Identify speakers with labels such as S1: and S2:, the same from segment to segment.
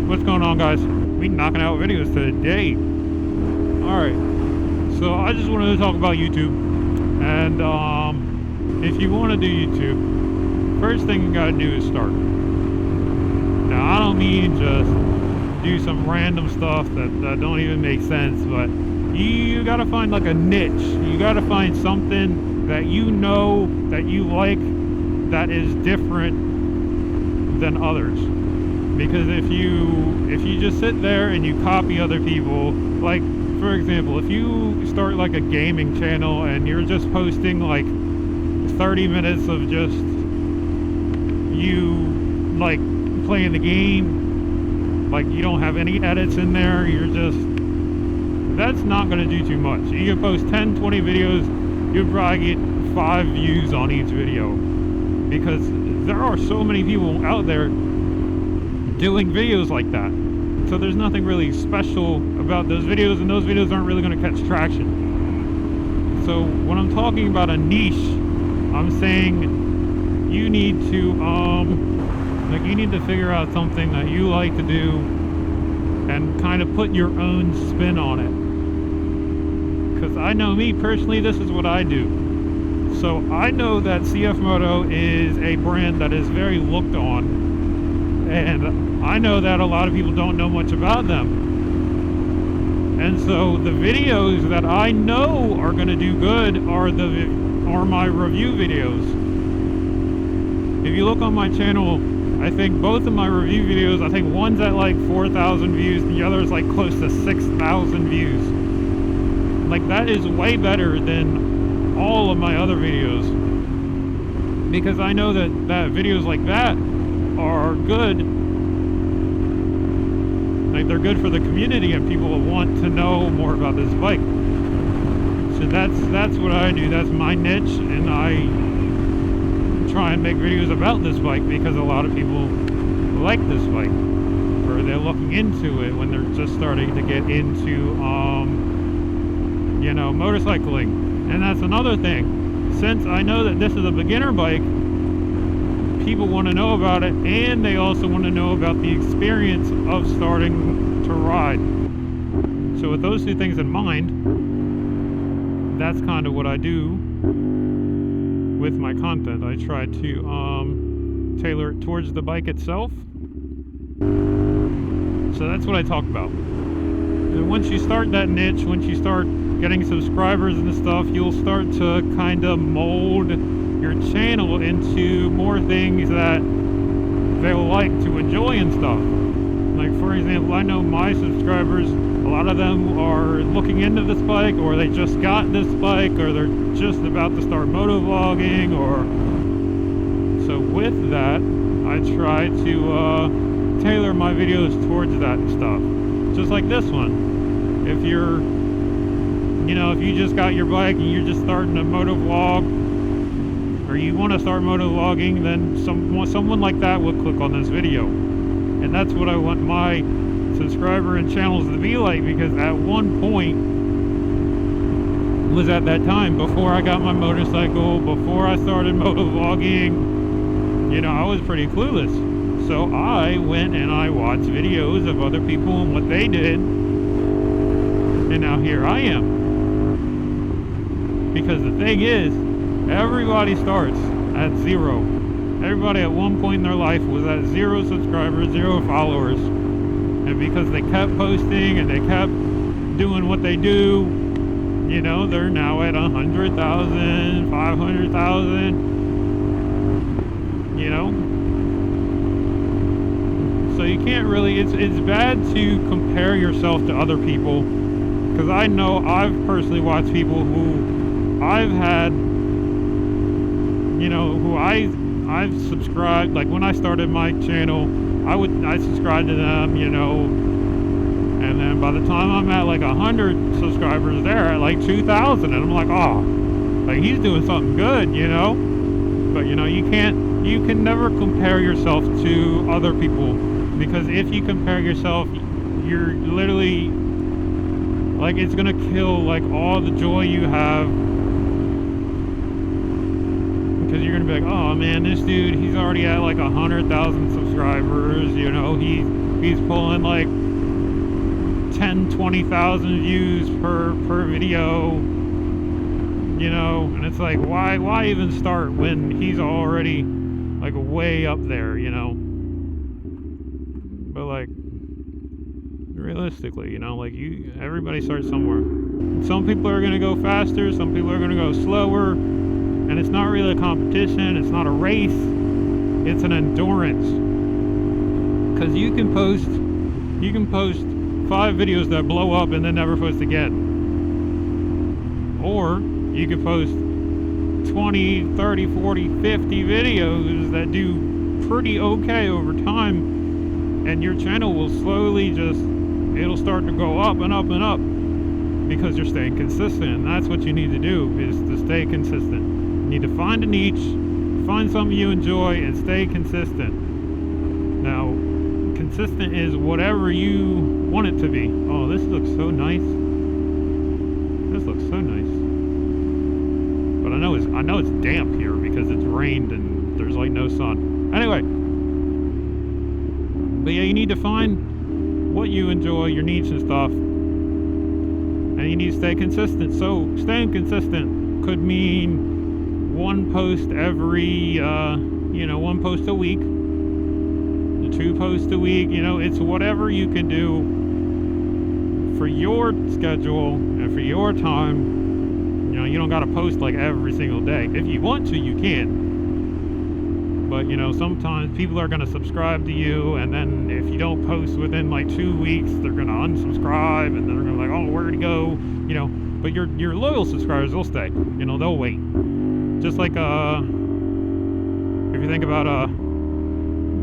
S1: What's going on, guys? We knocking out videos today. Alright, so I just wanted to talk about YouTube. And if you want to do YouTube, first thing you gotta do is start. Now, I don't mean just do some random stuff that don't even make sense, but you gotta find like a niche. You gotta find something that you know that you like that is different than others. Because if you just sit there and you copy other people, like for example, if you start like a gaming channel and you're just posting like 30 minutes of just you like playing the game, like you don't have any edits in there, that's not going to do too much. You can post 10, 20 videos, you'll probably get 5 views on each video, because there are so many people out there doing videos like that. So there's nothing really special about those videos, and those videos aren't really going to catch traction. So when I'm talking about a niche, I'm saying you need to you need to figure out something that you like to do and kind of put your own spin on it. Because I know me personally, this is what I do. So I know that CF Moto is a brand that is very looked on, and I know that a lot of people don't know much about them. And so the videos that I know are going to do good are my review videos. If you look on my channel, I think both of my review videos, I think one's at like 4,000 views and the other's like close to 6,000 views. Like, that is way better than all of my other videos, because I know that videos like that are good. Like, they're good for the community and people will want to know more about this bike. So that's what I do. That's my niche, and I try and make videos about this bike because a lot of people like this bike, or they're looking into it when they're just starting to get into motorcycling. And that's another thing. Since I know that this is a beginner bike, people want to know about it, and they also want to know about the experience of starting to ride. So with those two things in mind, that's kind of what I do with my content. I try to tailor it towards the bike itself. So that's what I talk about. And once you start that niche, once you start getting subscribers and stuff, you'll start to kind of mold your channel into more things that they'll like to enjoy and stuff. Like, for example, I know my subscribers, a lot of them are looking into this bike, or they just got this bike, or they're just about to start motovlogging, or so with that, I try to tailor my videos towards that stuff. Just like this one. If you're, if you just got your bike and you're just starting a motovlog, or you want to start motovlogging, then someone like that will click on this video. And that's what I want my subscriber and channels to be like, because at one point was at that time before I got my motorcycle, before I started motovlogging, I was pretty clueless. So I went and I watched videos of other people and what they did, and now here I am. Because the thing is, everybody starts at 0. Everybody at one point in their life was at 0 subscribers, 0 followers. And because they kept posting and they kept doing what they do, they're now at 100,000, 500,000, So you can't really, it's bad to compare yourself to other people. Because I know I've personally watched people who I've had, who I've subscribed. Like, when I started my channel, I subscribed to them, and then by the time I'm at like 100 subscribers, they're at like 2,000, and I'm like, oh, like, he's doing something good, But you can never compare yourself to other people, because if you compare yourself, you're literally, like, it's gonna kill like all the joy you have, because you're gonna be like, oh man, this dude, he's already at like 100,000 subscribers, he's pulling like 10-20,000 views per video, you know, and it's like, why even start when he's already like way up there, you know? But like, realistically, you know, like everybody starts somewhere. Some people are going to go faster, some people are going to go slower, and it's not really a competition, it's not a race, it's an endurance. Because you can post 5 videos that blow up and then never post again. Or you can post 20, 30, 40, 50 videos that do pretty okay over time, and your channel will slowly it'll start to go up and up and up because you're staying consistent. And that's what you need to do, is to stay consistent. You need to find a niche, find something you enjoy, and stay consistent. Now, consistent is whatever you want it to be. Oh, this looks so nice. This looks so nice. But I know it's damp here because it's rained and there's like no sun. Anyway. But yeah, you need to find what you enjoy, your niche and stuff. And you need to stay consistent. So staying consistent could mean one post every, one post a week. 2 posts a week, you know, it's whatever you can do for your schedule and for your time. You know, you don't got to post like every single day. If you want to, you can. But, you know, sometimes people are going to subscribe to you, and then if you don't post within like 2 weeks, they're going to unsubscribe, and they're going to like, oh, where'd it go? You know, but your loyal subscribers, they'll stay. You know, they'll wait. Just like, if you think about,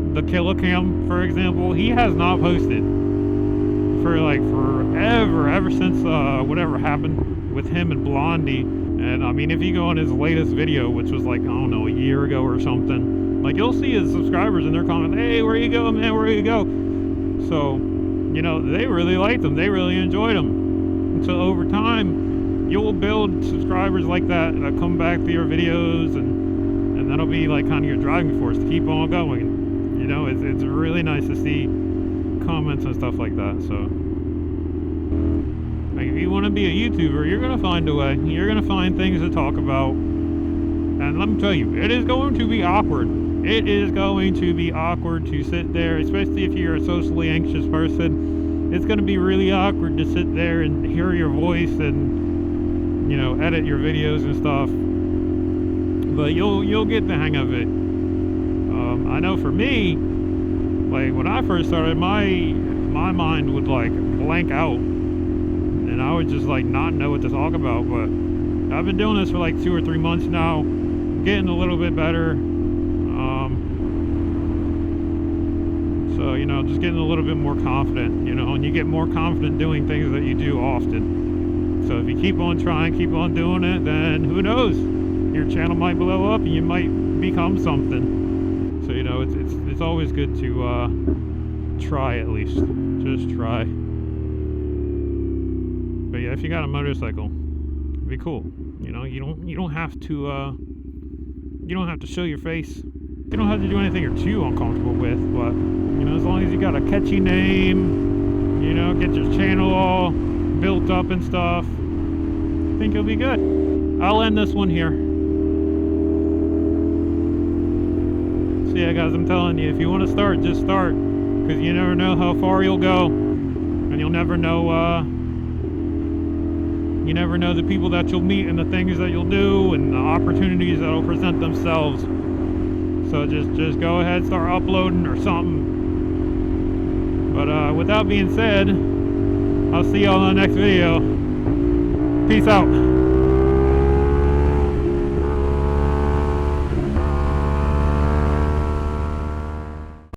S1: the Killicam, for example, he has not posted for like forever, ever since whatever happened with him and Blondie. And I mean, if you go on his latest video, which was like, I don't know, a year ago or something, like you'll see his subscribers in their comments, hey, where you go, man, where you go? So, you know, they really liked him, they really enjoyed him. And so over time, you'll build subscribers like that come back to your videos, and that'll be like kind of your driving force to keep on going. You know, it's really nice to see comments and stuff like that. So, like, if you want to be a YouTuber, you're going to find a way. You're going to find things to talk about. And let me tell you, it is going to be awkward. It is going to be awkward to sit there, especially if you're a socially anxious person. It's going to be really awkward to sit there and hear your voice and, you know, edit your videos and stuff. But you'll get the hang of it. I know for me, like when I first started, my mind would like blank out, and I would just like not know what to talk about. But I've been doing this for like 2 or 3 months now, getting a little bit better. So, you know, just getting a little bit more confident, you know, and you get more confident doing things that you do often. So if you keep on trying, keep on doing it, then who knows? Your channel might blow up and you might become something. So, you know, it's always good to try, at least. Just try. But yeah, if you got a motorcycle, it'd be cool. You know, you don't have to show your face. You don't have to do anything you're too uncomfortable with, but you know, as long as you got a catchy name, you know, get your channel all built up and stuff, I think you'll be good. I'll end this one here. Yeah, guys, I'm telling you, if you want to start, just start, because you never know how far you'll go, and you'll never know the people that you'll meet and the things that you'll do and the opportunities that'll present themselves. So just go ahead, start uploading or something. But with that being said, I'll see y'all in the next video. Peace out.